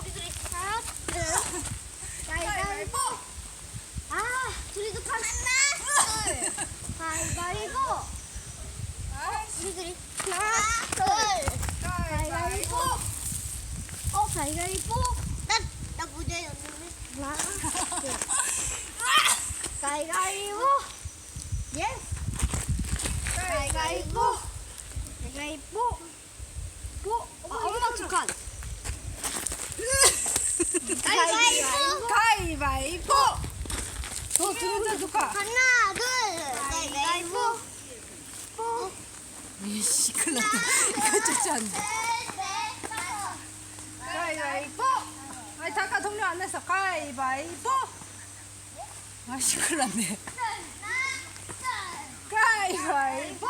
우리들이 가위바위보. 둘이도 하나, 둘. 가위바위보. 우리들이 하나, 둘. 가위바위보. 가위바위보. 나 무대였는데. 하나, 둘. 가위바위보. 예스. 가위바위보. 가위바위보. 엄마 축하. 가위바위보. 가위바위보. 둘다 축하. 하나, 둘. 가위바위보. 이씨, 큰일 났다. 이거 좋지 않네. 가위바위보. 아니, 잠깐 동료 안 냈어. 가위바위보. 아씨, 큰일 났네. 가위바위보.